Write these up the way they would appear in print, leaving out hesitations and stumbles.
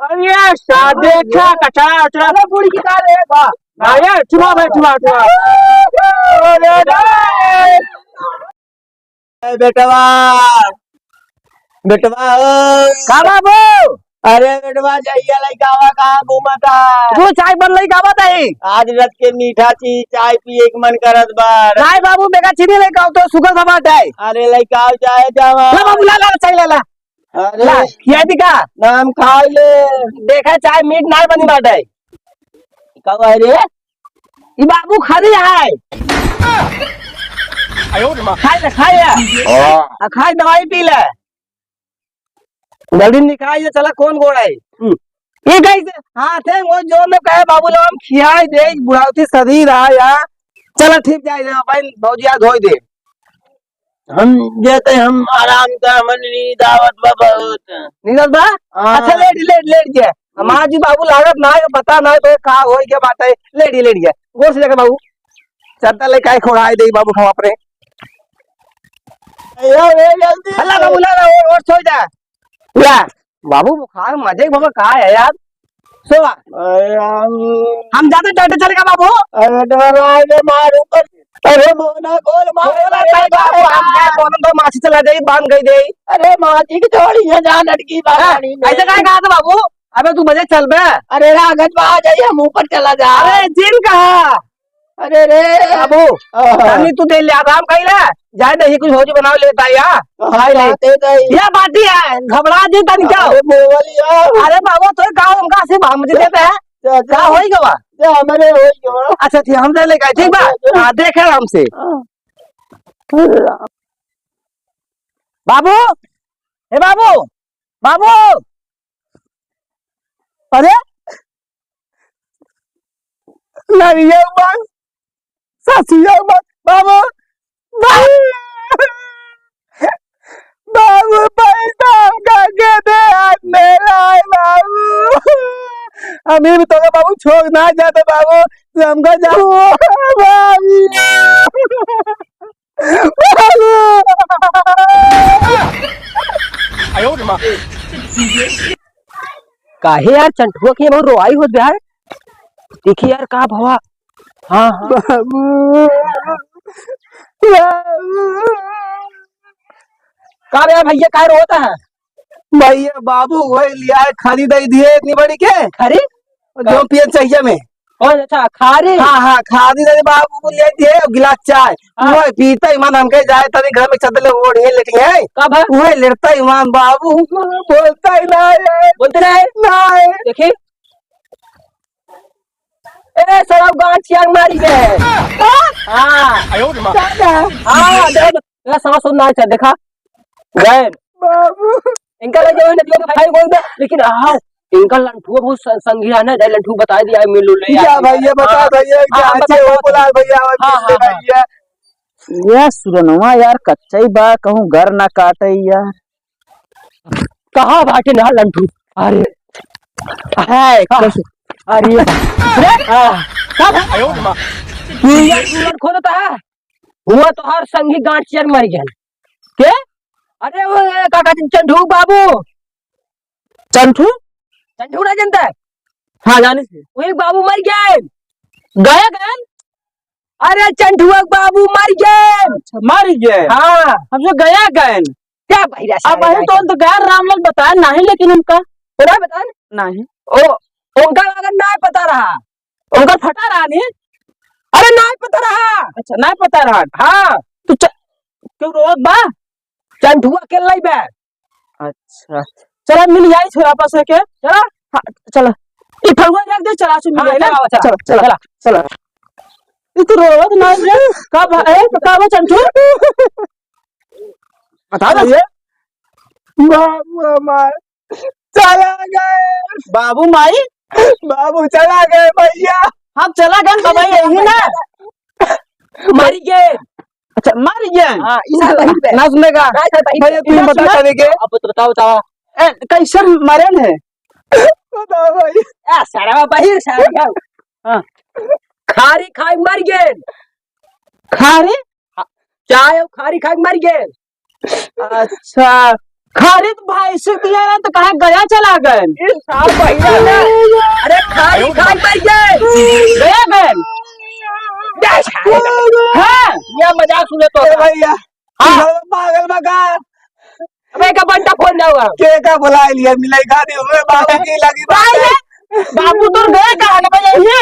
अरे शादी क्या कचा चला पूरी की कार है बा आया चुमा भाई चुमा बेटवा बेटवा का बाबू अरे बेटवा जाइए लइकावा कहाँ घूमता तू चाय बन लई का बताई आज रात के मीठा चीज चाय पिए के मन करत बार चाय बाबू बेगा चीनी ले का तो सुगर सभा है अरे लइकाव चाहे जावा ला बाबू ला चाय ला अरे ला ये दिखा नाम खाई ले देखा चाय मीठ ना बनी बाटे कब है रे ये बाबू खरी है खाई दवाई पी ले जल्दी निकाल चला कौन गोड़ है ये कैसे हाँ थे वो जो में कहे बाबू लोग हम खियाई दे बुढ़ावती सदी रहा यार चला ठीक जाए भाई भौजिया धोई दे हम जेते हम आराम का मन नींद आवत बा बहुत नीरज बा अच्छा लेट गया हमारा जी बाबू लागत ना है पता ना तो का होई के बात है लेट गया गोर से लेके बाबू चलता ले काय खोड़ाई दे बाबू खवा परे जल्दी हल्ला बाबू ला और सो जा या बाबू बुखार मजे बाबा का है यार सोवा हम जाते डॉक्टर चलेगा बाबू अरे डराए मार ऊपर अरे मोना खोल तो मासी चला जाई बांध गई दे अरे माची की जोड़ी है जहाँ लड़की बानी में ऐसे कहा था बाबू अबे तू बजे चल बे अरे रागत आ जाइए हम ऊपर चला जा अरे जिन कहा अरे रे बाबू नहीं तू दे ले आराम कही ले जाए दही कुछ भौजी बनाओ लेता या ये बाती है घबरा जी तन क्या अरे बाबू तो गाँव हमका सिर्फ हम मुझे देते हैं क्या होई गवा हमारे अच्छा ठीक हम ले गए ठीक बा देखे हमसे बाबू हे बाबू बाबू अरे लड़िया बात सासिया बात बाबू बाबू पैसा हमका के दे आज मेरा है बाबू हमें भी तो बाबू छोड़ ना जाते बाबू हमको जाओ काहे यार चंटुआ के बहुत रोआई हो यार देखिए यार कहा भवा हाँ बाबू का यार भैया काय रोता है भैया बाबू वही लिया है खाली दही दिए इतनी बड़ी के खरी जो पिए चाहिए में और अच्छा खारी हाँ खादी दे बाबू को ले दिए गिलास चाय वो पीता ईमान हमके जाए तभी घर में चदले ओढ़े लेटी है कब वो लेटता ईमान बाबू बोलता ही ना है बोलते ना है देखिए ए सड़क गांठ चियांग मारी गए हाँ समझ सुनना है देखा गए बाबू इनका लगे हुए नदियों में भाई बोल लेकिन हाँ इनका लंठुआ बहुत संज्ञा है ना लंठू बता दिया मिलू ले क्या भैया बता भैया क्या अच्छे हो बुला भैया ये सुरनवा यार कच्चा ही बा कहूं घर ना काटे यार कहाँ बाटे ना लंठू अरे है अरे कब खोदता है हुआ तो हर संगी गांठ चर मर गया के अरे वो काका चंठू बाबू चंठू चंठू ना जानता है हाँ जाने से वही बाबू मर गए गए अरे चंठुआ बाबू मर गए हाँ हम जो गया गए क्या भैया अब तो गया रामलाल बताया नहीं लेकिन उनका पूरा बता नहीं ओ उनका अगर ना पता रहा उनका फटा रहा नहीं अरे ना पता रहा अच्छा नहीं पता रहा हाँ तो क्यों रोज बा चंठुआ के लाई बे अच्छा चला मिल जाए छोरा पास है के चला हाँ चला ये फलवा रख दे चला से मिल जाए चला चला ये तो रोज ना रे कब है कब चंठू बता दे बाबू हमार चला गए बाबू माई बाबू चला गए भैया हम चला गए भाई यही ना मर गए अच्छा मर गए हाँ ना सुनेगा भैया तुम बता देंगे अब तो बताओ कैसे मरे है बताओ भाई सारा बाहर सारा हाँ खारी खाई मर गए खारी चाय खारी खाई मर गए अच्छा खारी तो भाई से दिया ना तो कहा गया चला गए अरे खाई खाई गया गए हाँ ये मजाक सुने तो भैया पागल बका अबे का बंटा फोन जाऊंगा के का बुला लिया मिलाई खादी हमें बाबू की लगी बाबू तो गए कहा ना भैया ये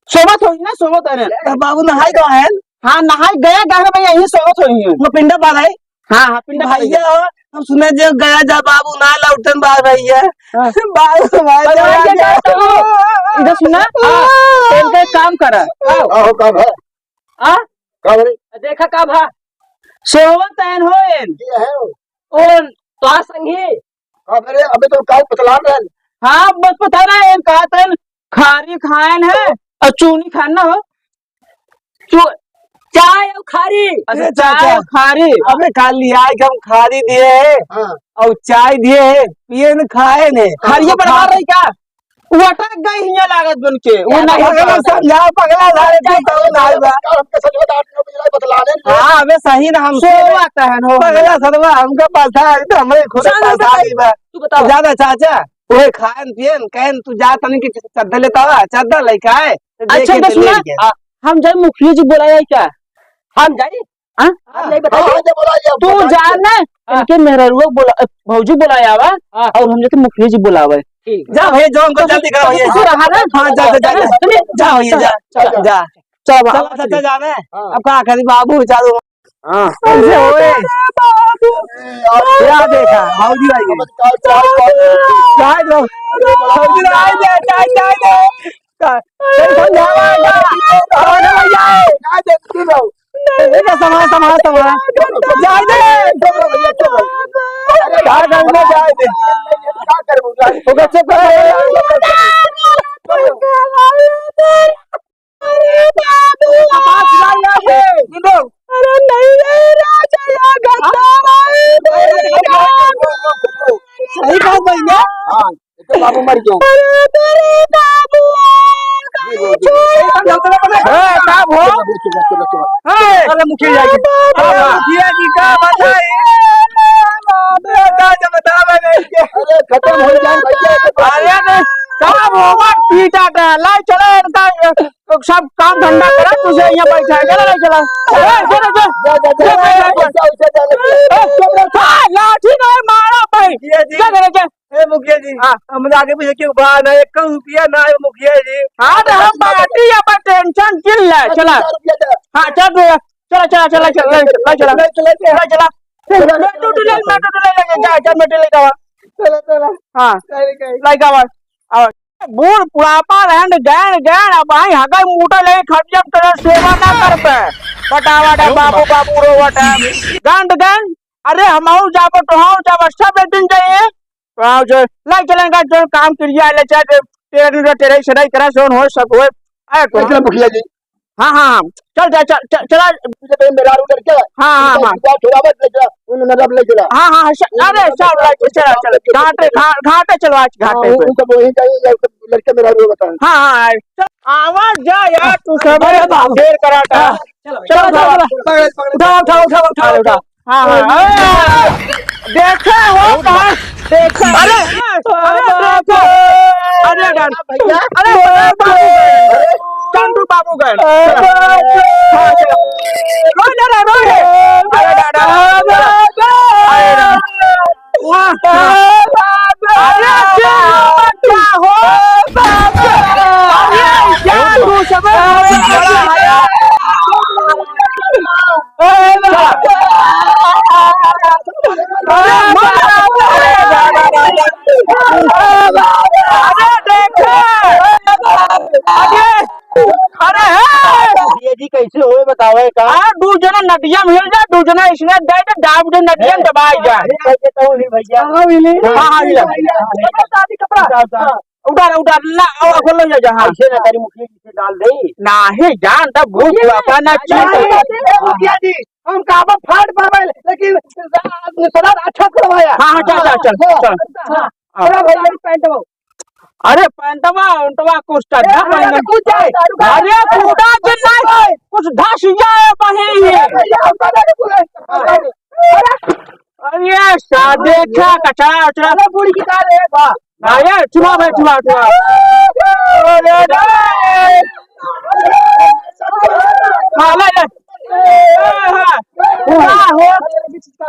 सोबत हुई ना सोबत है बाबू नहाई कहाँ है हाँ नहाई गया गहना भैया यही सोबत हुई है वो पिंडा पा रहा है हाँ हाँ पिंडा भैया हम सुने जो गया जा बाबू ना लौटन बाहर भैया बाबू इधर सुना तेल का काम करा आहो कब है आ कब रे देखा कब है सोबत तैन होएन ये है और तो संगी कब रे अबे तो काल पतलान रहन हाँ बस पता ना है कहा तैन खारी खाएन है और चूनी खाना हो चाय और खारी अच्छा चाय और खारी अबे खा लिया है कि हम खारी दिए है हां और चाय दिए है पिए न खाए ने खारिये बनवा रही क्या वो अटक गई हिया लागत बन के वो नहीं पगला समझा पगला सारे तो ना हमके सच बता 8 बजे बतलाने हाँ अबे सही ना हम सोबत है हो पगला सदवा हमका पासा है तो हमरे खुद पासा ही बा तू बता ज्यादा चाचा ओए खान पियन कहन तू जा तनी की चद्दर लेता हुआ चद्दर लेके आए अच्छा तो सुना हम जब मुखिया जी बुलाया क्या हम जाइए हाँ हम नहीं बताइए तू जाना इनके मेहरुआ बोला भौजी बुलाया हुआ और हम जाके मुखिया जी बुलावे जा भैया जो हमको जल्दी करो भैया तू रहा ना हाँ जा जा जा भैया जा जा चल चाचा जावे अब क्या करी बाबू चालू हां ऐसे होए क्या देखा भौजी आई चाय दो भौजी आई दे चाय चाय दे समझावा चाय दे तू लो देखा समा जाए दे क्या करना जाए दे क्या करूंगा होगा चुप अरे नहीं सही बात भैया हां तो बाबू मर गया साहब हो अरे मुखिया जी मुखिया जी का बताइए अरे खत्म हो जाए भैया अरे काम होगा पीटा का लाई चला इनका सब काम धंधा करा तुझे यहाँ बैठा चला लाई चला लाठी नहीं मारा भाई मुखिया जी हम आगे पीछे क्यों बात है 1 रुपया ना है मुखिया जी हाँ तो हम पार्टी या टेंशन किल ले चला हाँ चल चला चला चला चला चला चला चला हाँ लाइक आवाज बूढ़ पुरापा रहन गैन गैन अब आई हगा मोटा ले खर्चम तेरा सेवा ना कर पे बटावा बाबू बाबू रोवट है गंद गैन अरे हमाऊ जाबो तो हाउ जाबो सब दिन जाइए आओ जो लाई चलेगा जो काम क्रिया ले चाहे तेरे सदाई करा सोन हो सब हो आए तो मुखिया जी हाँ हाँ चल चल चल चला मेरा उधर क्या हाँ हाँ थोड़ा मत ले चला उन्होंने नजर ले चला हाँ हाँ अरे सब चला चल घाटे चलो आज घाटे पे सब वही चाहिए लड़के मेरा वो बता हाँ हाँ चल आवाज जा यार तू सब देर कराता चलो चलो उठाओ उठाओ उठाओ उठाओ हाँ हाँ देखा हो कहाँ देखा अरे देखो अरे भैया अरे चंदू बाबू गए जी कैसे होए बताओ का दू जना नदिया मिल जा दू जना इसने दे दे दाब दे नदिया दबाई जाए कैसे तो नहीं भैया हां मिली हां शादी कपड़ा उधर उधर ला और खोल ले जा हां ऐसे ना करी मुखिया जी से डाल दे नाही जान तब भूख अपना मुखिया जी हम काबा फाड़ पावे लेकिन सदा अच्छा करवाया हां चल चल चल अरे भैया पैंट वो अरे पैंटवा उंटवा कुछ टड्डा पहन कुछ जाए अरे कुड़ा के नहीं कुछ धस जाए बही अरे देखा कचा चला पूरी की कार है हाँ यार चुमा भाई चुमा हाँ ले ले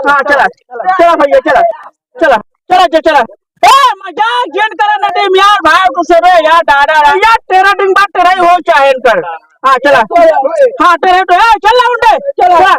हाँ चला चला भैया चला चला चला चला मजाक जेन करा ना टीम यार भाई तो सबे यार डाडा यार तेरा दिन बाद तेरा ही हो चाहे कर हाँ चला हाँ तेरा तो चल उठे चला